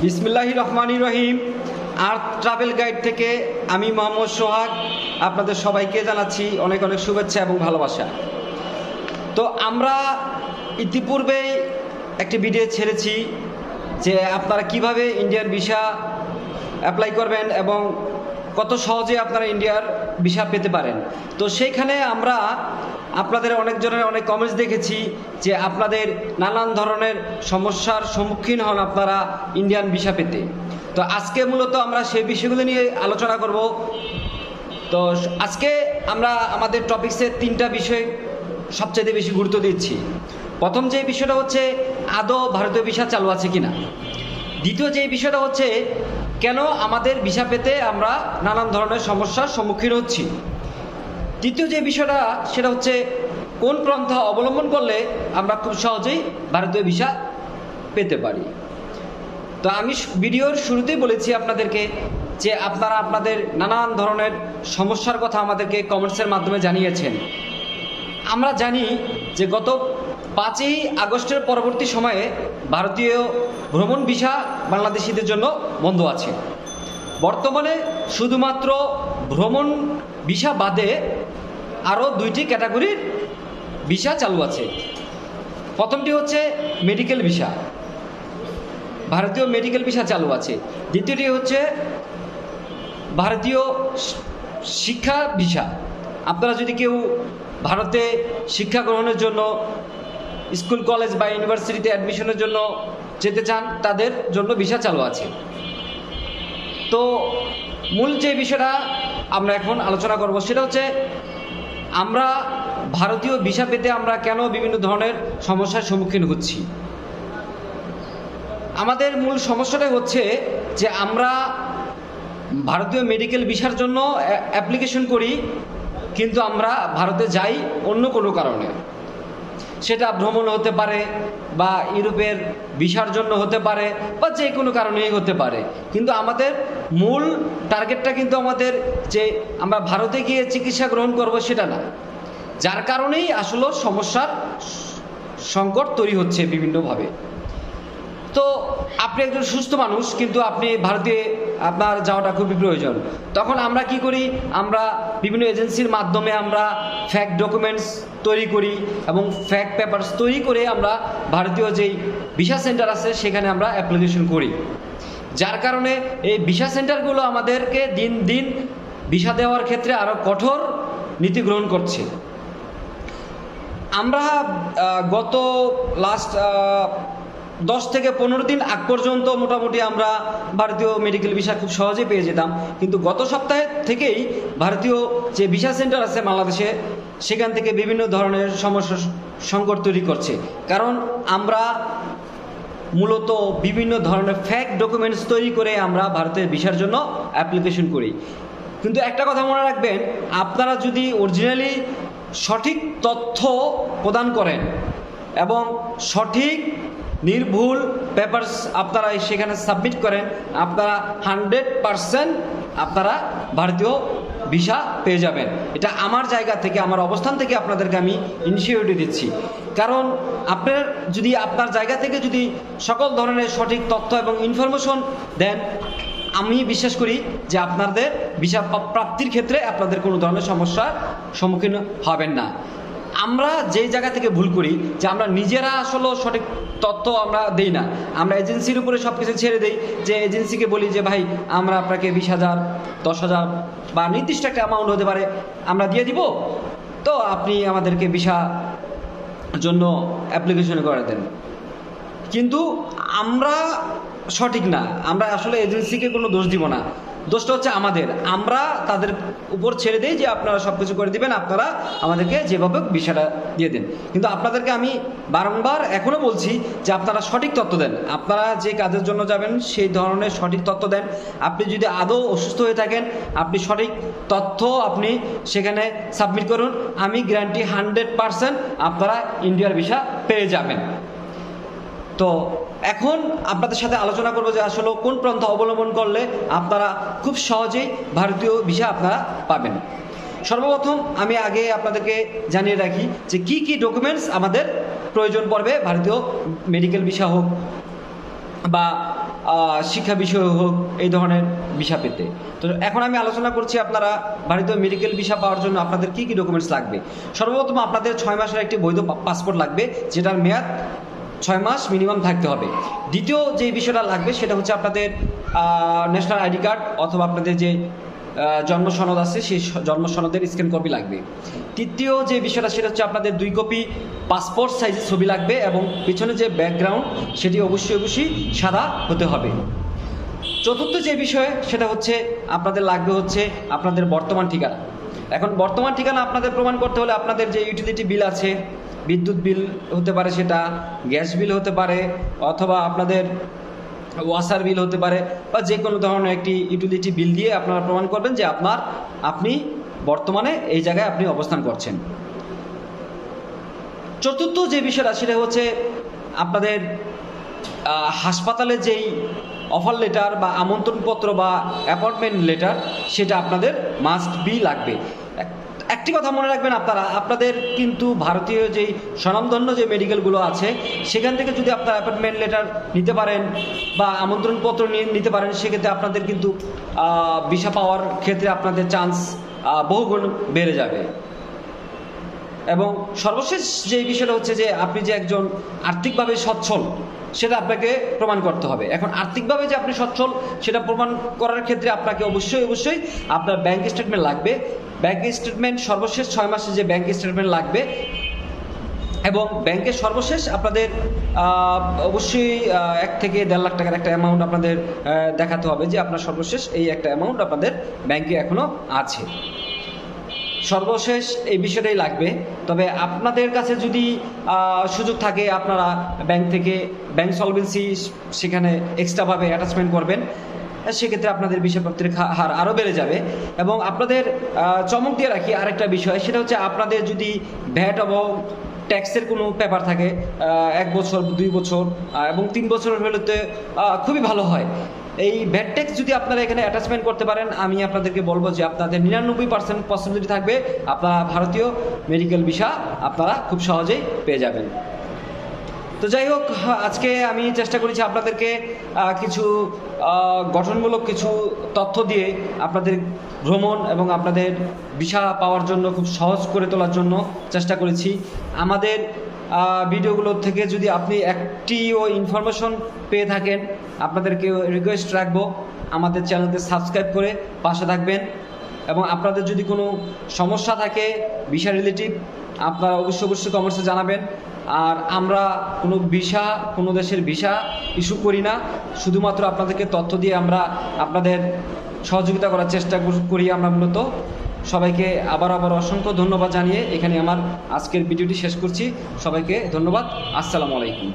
বিসমিল্লাহির রহমানির রহিম। আর্থ travel guide থেকে আমি মোহাম্মদ সোহাগ আপনাদের সবাইকে জানাচ্ছি অনেক অনেক শুভেচ্ছা এবং ভালোবাসা। তো আমরা ইতিপূর্বেই একটি ভিডিও ছেড়েছি যে আপনারা কিভাবে ইন্ডিয়ার ভিসা অ্যাপ্লাই করবেন এবং কত সহজে আপনারা ইন্ডিয়ার ভিসা পেতে পারেন। তো সেইখানে আমরা আপনাদের অনেকজনের অনেক কমেন্টস দেখেছি যে আপনাদের নানান ধরনের সমস্যার সম্মুখীন হন আপনারা ইন্ডিয়ান ভিসা পেতে। তো আজকে মূলত আমরা সেই বিষয়গুলো নিয়ে আলোচনা করব। তো আজকে আমরা আমাদের টপিক্সের তিনটা বিষয় সবচেয়ে বেশি গুরুত্ব দিচ্ছি। প্রথম যে বিষয়টা হচ্ছে আদৌ ভারতীয় ভিসা চালু আছে কিনা। দ্বিতীয় যে বিষয়টা হচ্ছে কেন আমাদের ভিসা পেতে আমরা নানান ধরনের সমস্যার সম্মুখীন হচ্ছি। তৃতীয় যে বিষয়টা সেটা হচ্ছে কোন পন্থা অবলম্বন করলে আমরা খুব সহজেই ভারতীয় ভিসা পেতে পারি। তো আমি ভিডিওর শুরুতেই বলেছি আপনাদেরকে যে আপনারা আপনাদের নানান ধরনের সমস্যার কথা আমাদেরকে কমেন্টসের মাধ্যমে জানিয়েছেন। আমরা জানি যে গত 5ই আগস্টের পরবর্তী সময়ে ভারতীয় ভ্রমণ ভিসা বাংলাদেশিদের জন্য বন্ধ আছে। বর্তমানে শুধুমাত্র ভ্রমণ ভিসা বাদে আরও 2টি ক্যাটাগরির ভিসা চালু আছে। প্রথমটি হচ্ছে মেডিকেল ভিসা, ভারতীয় মেডিকেল ভিসা চালু আছে। দ্বিতীয়টি হচ্ছে ভারতীয় শিক্ষা ভিসা। আপনারা যদি কেউ ভারতে শিক্ষা গ্রহণের জন্য স্কুল কলেজ বা ইউনিভার্সিটিতে অ্যাডমিশনের জন্য যেতে চান তাদের জন্য ভিসা চালু আছে। তো মূল যে বিষয়টা আমরা এখন আলোচনা করব সেটা হচ্ছে আমরা ভারতীয় ভিসা পেতে আমরা কেন বিভিন্ন ধরনের সমস্যার সম্মুখীন হচ্ছি। আমাদের মূল সমস্যাটা হচ্ছে যে আমরা ভারতীয় মেডিকেল ভিসার জন্য অ্যাপ্লিকেশন করি, কিন্তু আমরা ভারতে যাই অন্য কোনো কারণে। সেটা ভ্রমণ হতে পারে বা ইউরোপের ভিসার জন্য হতে পারে বা যে কোনো কারণেই হতে পারে, কিন্তু আমাদের মূল টার্গেটটা কিন্তু আমাদের যে আমরা ভারতে গিয়ে চিকিৎসা গ্রহণ করব সেটা না। যার কারণেই আসলে সমস্যার সংকট তৈরি হচ্ছে বিভিন্নভাবে। তো আপনি একজন সুস্থ মানুষ, কিন্তু আপনি ভারতে আপনার যাওয়াটা খুবই প্রয়োজন। তখন আমরা কি করি, আমরা বিভিন্ন এজেন্সির মাধ্যমে আমরা ফ্যাক ডকুমেন্টস তৈরি করি এবং ফ্যাক পেপারস তৈরি করে আমরা ভারতীয় যেই ভিসা সেন্টার আছে সেখানে আমরা অ্যাপ্লিকেশন করি। যার কারণে এই ভিসা সেন্টারগুলো আমাদেরকে দিন দিন ভিসা দেওয়ার ক্ষেত্রে আরও কঠোর নীতি গ্রহণ করছে। আমরা গত লাস্ট 10 থেকে 15 দিন আগ পর্যন্ত মোটামুটি আমরা ভারতীয় মেডিকেল ভিসা খুব সহজেই পেয়ে যেতাম, কিন্তু গত সপ্তাহে থেকেই ভারতীয় যে ভিসা সেন্টার আছে বাংলাদেশে সেখান থেকে বিভিন্ন ধরনের সমস্যা সংকট তৈরি করছে। কারণ আমরা মূলত বিভিন্ন ধরনের ফ্যাক ডকুমেন্টস তৈরি করে আমরা ভারতের ভিসার জন্য অ্যাপ্লিকেশন করি। কিন্তু একটা কথা মনে রাখবেন, আপনারা যদি অরিজিনালি সঠিক তথ্য প্রদান করেন এবং সঠিক নির্ভুল পেপারস আপনারা সেখানে সাবমিট করেন, আপনারা 100% আপনারা ভারতীয় ভিসা পেয়ে যাবেন। এটা আমার জায়গা থেকে, আমার অবস্থান থেকে আপনাদেরকে আমি ইনিশিয়েটিভ দিচ্ছি। কারণ আপনার যদি আপনার জায়গা থেকে যদি সকল ধরনের সঠিক তথ্য এবং ইনফরমেশন দেন, আমি বিশ্বাস করি যে আপনাদের ভিসা প্রাপ্তির ক্ষেত্রে আপনাদের কোনো ধরনের সমস্যার সম্মুখীন হবেন না। আমরা যেই জায়গা থেকে ভুল করি যে আমরা নিজেরা আসলে সঠিক তথ্য আমরা দেই না, আমরা এজেন্সির উপরে সব কিছু ছেড়ে দিই। যে এজেন্সিকে বলি যে ভাই আমরা আপনাকে 20,000 10,000 বা নির্দিষ্ট একটা অ্যামাউন্ট হতে পারে আমরা দিয়ে দিব, তো আপনি আমাদেরকে ভিসা জন্য অ্যাপ্লিকেশন করে দেন। কিন্তু আমরা সঠিক না, আমরা আসলে এজেন্সিকে কোনো দোষ দিব না, দোষটা হচ্ছে আমাদের। আমরা তাদের উপর ছেড়ে দিই যে আপনারা সব কিছু করে দিবেন, আপনারা আমাদেরকে যেভাবে ভিসাটা দিয়ে দেন। কিন্তু আপনাদেরকে আমি বারংবার এখনও বলছি যে আপনারা সঠিক তথ্য দেন। আপনারা যে কাজের জন্য যাবেন সেই ধরনের সঠিক তথ্য দেন। আপনি যদি আদৌ অসুস্থ হয়ে থাকেন, আপনি সঠিক তথ্য আপনি সেখানে সাবমিট করুন, আমি গ্যারান্টি 100% আপনারা ইন্ডিয়ার ভিসা পেয়ে যাবেন। তো এখন আপনাদের সাথে আলোচনা করবো যে আসলে কোন পন্থা অবলম্বন করলে আপনারা খুব সহজেই ভারতীয় ভিসা আপনারা পাবেন। সর্বপ্রথম আমি আগে আপনাদেরকে জানিয়ে রাখি যে কি কি ডকুমেন্টস আমাদের প্রয়োজন পড়বে ভারতীয় মেডিকেল ভিসা হোক বা শিক্ষা বিষয় হোক, এই ধরনের ভিসা পেতে। তো এখন আমি আলোচনা করছি আপনারা ভারতীয় মেডিকেল ভিসা পাওয়ার জন্য আপনাদের কী কী ডকুমেন্টস লাগবে। সর্বপ্রথম আপনাদের 6 মাসের একটি বৈধ পাসপোর্ট লাগবে, যেটার মেয়াদ 6 মাস মিনিমাম থাকতে হবে। দ্বিতীয় যে বিষয়টা লাগবে সেটা হচ্ছে আপনাদের ন্যাশনাল আইডি কার্ড অথবা আপনাদের যে জন্ম সনদ আছে সেই জন্ম সনদের স্ক্যান কপি লাগবে। তৃতীয় যে বিষয়টা সেটা হচ্ছে আপনাদের 2 কপি পাসপোর্ট সাইজের ছবি লাগবে এবং পিছনে যে ব্যাকগ্রাউন্ড সেটি অবশ্যই সাদা হতে হবে। চতুর্থ যে বিষয় সেটা হচ্ছে আপনাদের লাগবে হচ্ছে আপনাদের বর্তমান ঠিকানা। এখন বর্তমান ঠিকানা আপনাদের প্রমাণ করতে হলে আপনাদের যে ইউটিলিটি বিল আছে, বিদ্যুৎ বিল হতে পারে, সেটা গ্যাস বিল হতে পারে, অথবা আপনাদের ওয়াসার বিল হতে পারে, বা যে কোনো ধরনের একটি ইউটিলিটি বিল দিয়ে আপনারা প্রমাণ করবেন যে আপনি বর্তমানে এই জায়গায় আপনি অবস্থান করছেন। চতুর্থ যে বিষয়টা সেটা হচ্ছে আপনাদের হাসপাতালে যেই অফার লেটার বা আমন্ত্রণপত্র বা অ্যাপয়েন্টমেন্ট লেটার, সেটা আপনাদের মাস্ট বি লাগবে। একটি কথা মনে রাখবেন, আপনাদের কিন্তু ভারতীয় যেই স্বনামধন্য যে মেডিকেলগুলো আছে সেখান থেকে যদি আপনারা অ্যাপয়েন্টমেন্ট লেটার নিতে পারেন বা আমন্ত্রণপত্র নিতে পারেন, সেক্ষেত্রে আপনাদের কিন্তু ভিসা পাওয়ার ক্ষেত্রে আপনাদের চান্স বহুগুণ বেড়ে যাবে। এবং সর্বশেষ যে বিষয়টা হচ্ছে যে আপনি যে একজন আর্থিকভাবে সচ্ছল সেটা আপনাকে প্রমাণ করতে হবে। এখন আর্থিকভাবে যে আপনি সচ্ছল সেটা প্রমাণ করার ক্ষেত্রে আপনাকে অবশ্যই আপনার ব্যাংক স্টেটমেন্ট লাগবে। ব্যাংক স্টেটমেন্ট সর্বশেষ 6 মাসের যে ব্যাংক স্টেটমেন্ট লাগবে, এবং ব্যাংকের সর্বশেষ আপনাদের অবশ্যই 1 থেকে 1.5 লাখ টাকার একটা অ্যামাউন্ট আপনাদের দেখাতে হবে যে আপনার সর্বশেষ এই একটা অ্যামাউন্ট আপনাদের ব্যাংকে এখনও আছে। সর্বশেষ এই বিষয়টাই লাগবে। তবে আপনাদের কাছে যদি সুযোগ থাকে আপনারা ব্যাংক থেকে ব্যাংক সলভেন্সি সেখানে এক্সট্রাভাবে অ্যাটাচমেন্ট করবেন, সেক্ষেত্রে আপনাদের ভিসা প্রাপ্তির হার আরও বেড়ে যাবে। এবং আপনাদের চমক দিয়ে রাখি আরেকটা বিষয়, সেটা হচ্ছে আপনাদের যদি ভ্যাট এবং ট্যাক্সের কোনো পেপার থাকে 1 বছর 2 বছর এবং 3 বছরের হলেতে খুবই ভালো হয়। এই ভ্যাট ট্যাক্স যদি আপনারা এখানে অ্যাটাচমেন্ট করতে পারেন, আমি আপনাদেরকে বলবো যে আপনাদের 99% পসিবিলিটি থাকবে আপনারা ভারতীয় মেডিকেল ভিসা আপনারা খুব সহজেই পেয়ে যাবেন। তো যাই হোক, আজকে আমি চেষ্টা করেছি আপনাদেরকে কিছু গঠনমূলক কিছু তথ্য দিয়ে আপনাদের ভ্রমণ এবং আপনাদের ভিসা পাওয়ার জন্য খুব সহজ করে তোলার জন্য চেষ্টা করেছি। আমাদের ভিডিওগুলো থেকে যদি আপনি একটিও ইনফরমেশন পেয়ে থাকেন, আপনাদেরকে রিকোয়েস্ট রাখবো আমাদের চ্যানেলকে সাবস্ক্রাইব করে পাশে থাকবেন। এবং আপনাদের যদি কোনো সমস্যা থাকে ভিসা রিলেটিভ, আপনারা অবশ্যই কমেন্টসে জানাবেন। আর আমরা কোনো দেশের ভিসা ইস্যু করি না, শুধুমাত্র আপনাদেরকে তথ্য দিয়ে আমরা আপনাদের সহযোগিতা করার চেষ্টা করি আমরা মূলত। সবাইকে আবার অসংখ্য ধন্যবাদ জানিয়ে এখানে আমার আজকের ভিডিওটি শেষ করছি। সবাইকে ধন্যবাদ। আসসালামু আলাইকুম।